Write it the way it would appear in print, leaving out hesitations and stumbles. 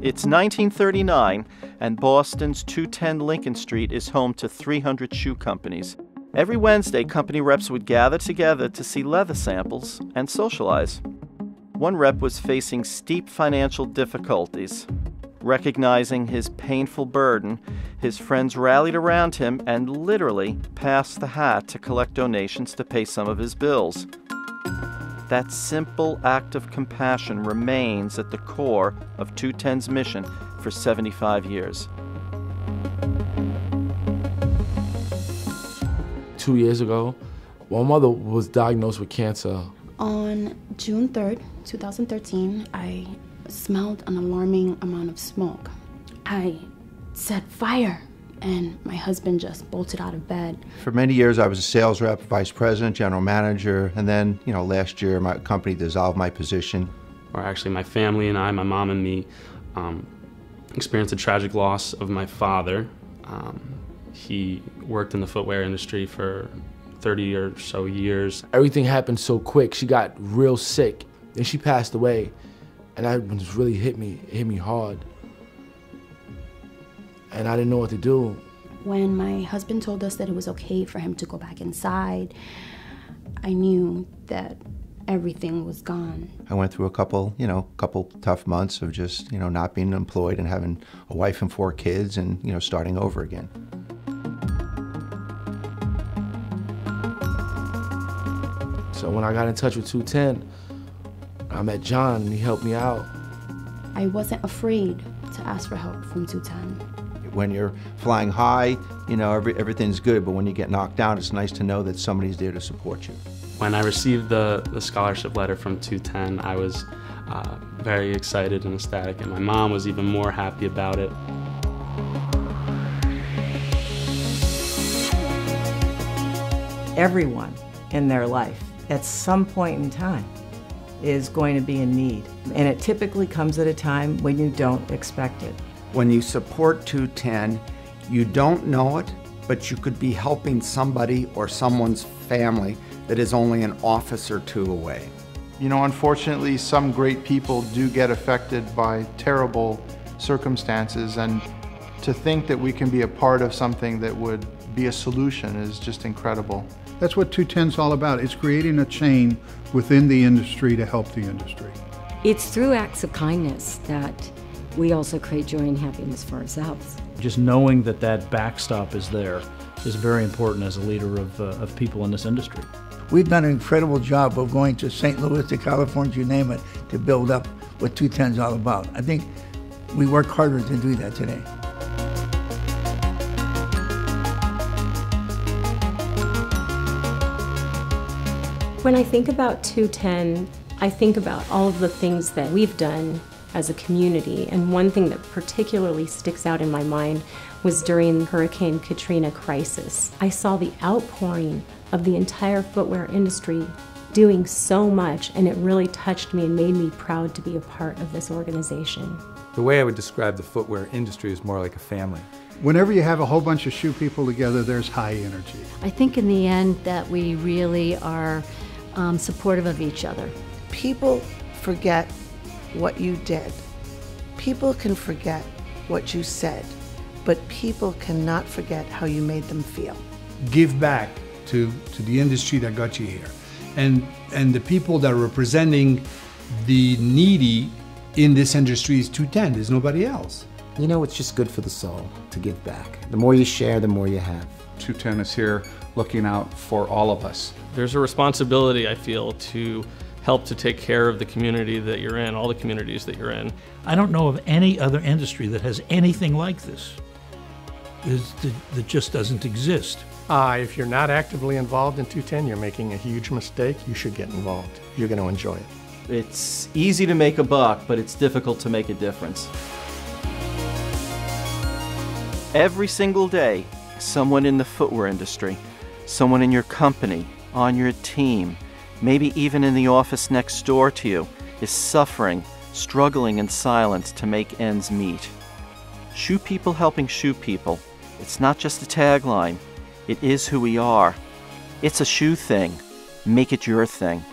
It's 1939, and Boston's 210 Lincoln Street is home to 300 shoe companies. Every Wednesday, company reps would gather together to see leather samples and socialize. One rep was facing steep financial difficulties. Recognizing his painful burden, his friends rallied around him and literally passed the hat to collect donations to pay some of his bills. That simple act of compassion remains at the core of 210's mission for 75 years. 2 years ago, my mother was diagnosed with cancer. On June 3rd, 2013, I smelled an alarming amount of smoke. I said, "Fire!" and my husband just bolted out of bed. For many years, I was a sales rep, vice president, general manager, and then, last year, my company dissolved my position. Or actually, my family and I, my mom and me, experienced a tragic loss of my father. He worked in the footwear industry for 30 or so years. Everything happened so quick. She got real sick, and she passed away, and that just really hit me hard. And I didn't know what to do. When my husband told us that it was okay for him to go back inside, I knew that everything was gone. I went through a couple tough months of just, not being employed and having a wife and 4 kids and, starting over again. So when I got in touch with 210, I met John and he helped me out. I wasn't afraid to ask for help from 210. When you're flying high, everything's good, but when you get knocked down, it's nice to know that somebody's there to support you. When I received the scholarship letter from 210, I was very excited and ecstatic, and my mom was even more happy about it. Everyone in their life, at some point in time, is going to be in need. And it typically comes at a time when you don't expect it. When you support 210, you don't know it, but you could be helping somebody or someone's family that is only an office or 2 away. Unfortunately, some great people do get affected by terrible circumstances, and to think that we can be a part of something that would be a solution is just incredible. That's what 210's all about. It's creating a chain within the industry to help the industry. It's through acts of kindness that we also create joy and happiness for ourselves. Just knowing that that backstop is there is very important as a leader of people in this industry. We've done an incredible job of going to St. Louis, to California, you name it, to build up what 210's all about. I think we work harder to do that today. When I think about 210, I think about all of the things that we've done as a community, and one thing that particularly sticks out in my mind was during Hurricane Katrina crisis. I saw the outpouring of the entire footwear industry doing so much, and it really touched me and made me proud to be a part of this organization. The way I would describe the footwear industry is more like a family. Whenever you have a whole bunch of shoe people together, there's high energy. I think in the end that we really are supportive of each other. People forget what you did. People can forget what you said, but people cannot forget how you made them feel. Give back to the industry that got you here. And the people that are representing the needy in this industry is 210. There's nobody else. It's just good for the soul to give back. The more you share, the more you have. 210 is here looking out for all of us. There's a responsibility, I feel, to help to take care of the community that you're in, all the communities that you're in. I don't know of any other industry that has anything like this. That just doesn't exist. If you're not actively involved in 210, you're making a huge mistake. You should get involved. You're going to enjoy it. It's easy to make a buck, but it's difficult to make a difference. Every single day, someone in the footwear industry, someone in your company, on your team, maybe even in the office next door to you, is suffering, struggling in silence to make ends meet. Shoe people helping shoe people. It's not just a tagline. It is who we are. It's a shoe thing. Make it your thing.